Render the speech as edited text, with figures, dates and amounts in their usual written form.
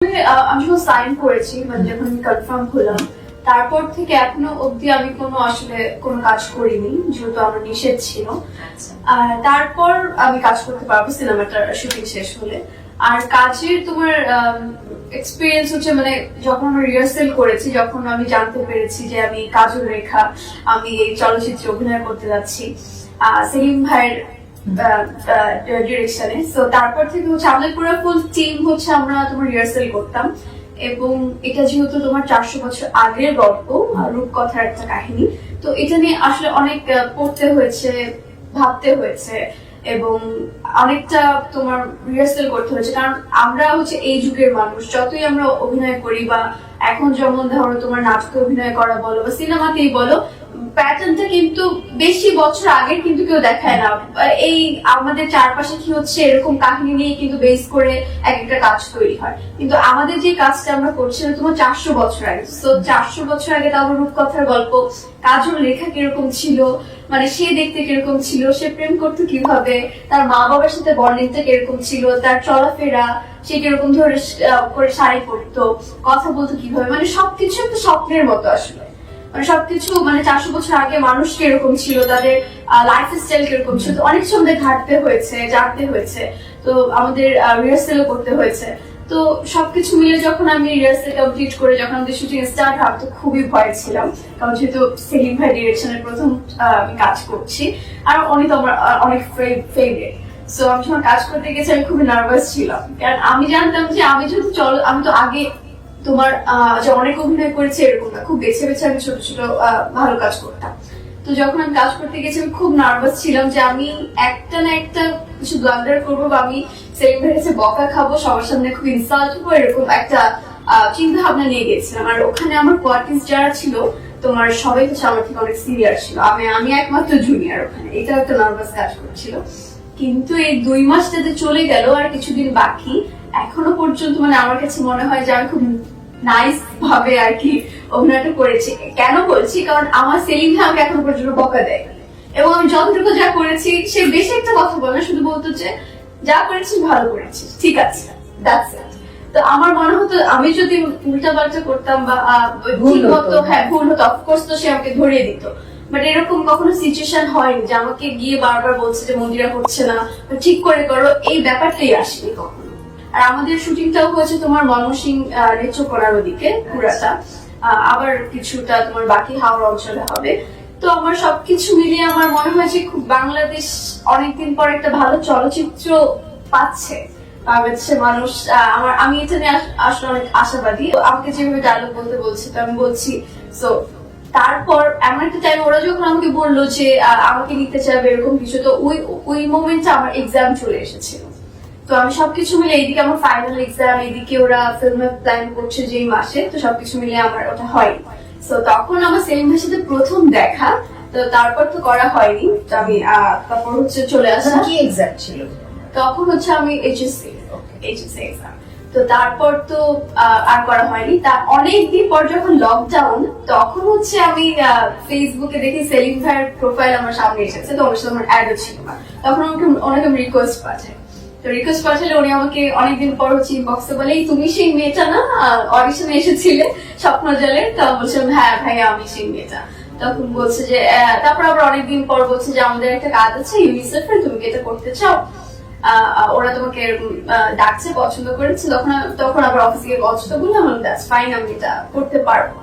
আমি যখন সাইন করেছি মানে যখন আমি কনফার্ম হলাম তারপর থেকে এখনো অব্দি আমি কোনো কাজ করিনি, যেহেতু আমার নিষেধ ছিল। তারপর আমি কাজ করতে পারবো সিনেমাটার শুটিং শেষ হলে। আর কাজের তোমার এক্সপিরিয়েন্স হচ্ছে মানে যখন আমি রিহার্সেল করেছি, যখন আমি জানতে পেরেছি যে আমি কাজল রেখা আমি এই চলচ্চিত্রে অভিনয় করতে যাচ্ছি সেলিম ভাইয়ের ডিরেকশনে, তো তারপর থেকে হচ্ছে আমাদের পুরো ফুল টিম হচ্ছে আমরা তোমার রিহার্সেল করতাম। এবং এটা যেহেতু তোমার 400 বছর আগের গল্প, রূপকথার একটা কাহিনী, তো এটা নিয়ে আসলে অনেক পড়তে হয়েছে, ভাবতে হয়েছে এবং অনেকটা তোমার রিহার্সেল করতে হয়েছে। কারণ আমরা হচ্ছে এই যুগের মানুষ, যতই আমরা অভিনয় করি বা এখন যেমন ধরো তোমার নাটকে অভিনয় করা বলো বা সিনেমাতেই বলো, প্যাটার্নটা কিন্তু বেশি বছর আগের কিন্তু কেউ দেখায় না। এই আমাদের চারপাশে কি হচ্ছে এরকম কাহিনী নিয়ে কিন্তু বেস করে এক একটা কাজ তৈরি হয়, কিন্তু আমাদের যে কাজটা আমরা করছি না তোমার 400 বছর আগে। তো 400 বছর আগে তারপর রূপকথার গল্প, কাজল রেখা কিরকম ছিল, মানে সে দেখতে কিরকম ছিল, সে প্রেম করতো কিভাবে, তার মা বাবার সাথে বন্ডিংটা কিরকম ছিল, তার চলাফেরা, সে কিরকম ধরে করে শাড়ি পরতো, কথা বলতো কিভাবে, মানে সবকিছু একটা স্বপ্নের মতো আসলে। মানে সবকিছু মানে 400 বছর আগে মানুষ কিরকম ছিল, তাদের লাইফ স্টাইল কিরকম ছিল, তো অনেক সময় ঘাটতে হয়েছে, জানতে হয়েছে, তো আমাদের রিহার্সেলও করতে হয়েছে। তো সবকিছু মিলে যখন আমি রিহার্সেল কমপ্লিট করে যখন আমাদের শুটিং স্টার্ট হয়, তো খুবই ভয় ছিলাম, কারণ যেহেতু সেলিম ভাই ডিরেকশনের প্রথম আমি কাজ করছি আর উনি তো আমার অনেক ফেভারিট। সো আমি যখন কাজ করতে গেছি আমি খুবই নার্ভাস ছিলাম, কারণ আমি জানতাম যে আমি যেহেতু আমি তো আগে তোমার যে অনেক অভিনয় করেছে এরকম না, খুব বেছে বেছে আমি ছোট ছোট ভালো কাজ করতাম। তো যখন আমি কাজ করতে গেছি আমি খুব নার্ভাস ছিলাম যে আমি একটা না একটা কিছু ব্লান্ডার করবো বা আমি সেলিম ভাইয়ের কাছে বকা খাবো, সবার সামনে খুব ইনসাল্ট হবো, এরকম একটা চিন্তা ভাবনা নিয়ে গেছিলাম। আর ওখানে আমার কোয়ার্টিস যারা ছিল তোমার সবাই হচ্ছে আমার থেকে অনেক সিনিয়র ছিল, আমি একমাত্র জুনিয়র ওখানে, এটা একটা নার্ভাস কাজ করছিল। কিন্তু এই 2 মাসটা যে চলে গেল আর কিছুদিন বাকি, এখনো পর্যন্ত মানে আমার কাছে মনে হয় যে আমি খুব নাইস ভাবে আর কি অভিনয়টা করেছি। কেন বলছি, কারণ আমার সেলিম ভাই আমাকে এখনো পর্যন্ত বকা দেয় এবং আমি যতটুকু যা করেছি সে বেশি একটা কথা বলে না, শুধু বলতো যে যা করেছিস ভালো করেছিস, ঠিক আছে, দ্যাটস ইট। তো আমার মনে হতো আমি যদি উল্টা পাল্টা করতাম বা ভুল হতো, অফকোর্স তো সে আমাকে ধরিয়ে দিত, বাট এরকম কখনো সিচুয়েশন হয়নি যে আমাকে গিয়ে বারবার বলছে যে মন্দিরা হচ্ছে না, ঠিক করে করো, এই ব্যাপারটাই আসেনি কখনো। আর আমাদের শুটিংটাও হয়েছে তোমার ময়মনসিংহ নেত্রকোনার ওদিকে পুরাটা, আবার কিছুটা তোমার বাকি হাওড়া অঞ্চলে হবে। তো আমার সবকিছু মিলিয়ে আমার মনে হয় যে খুব বাংলাদেশ অনেকদিন পর একটা ভালো চলচ্চিত্র পাচ্ছে, বাংলাদেশের মানুষ। আমি এটা নিয়ে আসলে অনেক আশাবাদী। আমাকে যেভাবে ডায়লগ বলতে বলছে তো আমি বলছি। সো তারপর এমন একটা টাইম ওরা যখন আমাকে বললো যে আমাকে নিতে চাইবে এরকম কিছু, তো ওই মোমেন্টে আমার এক্সাম চলে এসেছিল। তো আমি সবকিছু মিলে এইদিকে আমার ফাইনাল এক্সাম, এইদিকে ওরা ফিল্মের প্ল্যান করছে যে মাসে, তো সবকিছু মিলে আমার ওটা হয়নি। তো তখন আমার সেলিম ভাইয়ের সাথে প্রথম দেখা, তো তারপর তো করা হয়নি, তো আমি তারপর হচ্ছে চলে আসা। কি এক্সাম ছিল তখন হচ্ছে আমি এইচএসসি এক্সাম। তো তারপর তো আর করা হয়নি। তার অনেকদিন পর যখন লকডাউন, তখন হচ্ছে আমি ফেসবুকে দেখি সেলিম ভাইয়ের প্রোফাইল আমার সামনে এসেছে, তো ওর সাথে আমার অ্যাডও ছিল না। তখন আমাকে অনেক রিকোয়েস্ট পাঠায়, তো রিকোয়েস্ট পাঠালে উনি আমাকে অনেকদিন পর হচ্ছে ইনবক্সে বলে, তুমি সেই মেয়েটা না অডিশনে এসেছিলে স্বপ্নজলে? তো বলছিলাম হ্যাঁ ভাইয়া আমি সেই মেয়েটা। তখন বলছে যে তারপর আবার অনেকদিন পর বলছে যে আমাদের একটা কাজ আছে ইউনিসেফের, তুমি কি এটা করতে চাও? ওরা তোমাকে ডাকছে, পছন্দ করেছে। তখন আবার অফিসে গিয়ে পছন্দ বললাম, দ্যাটস ফাইন, আমি এটা করতে পারবো।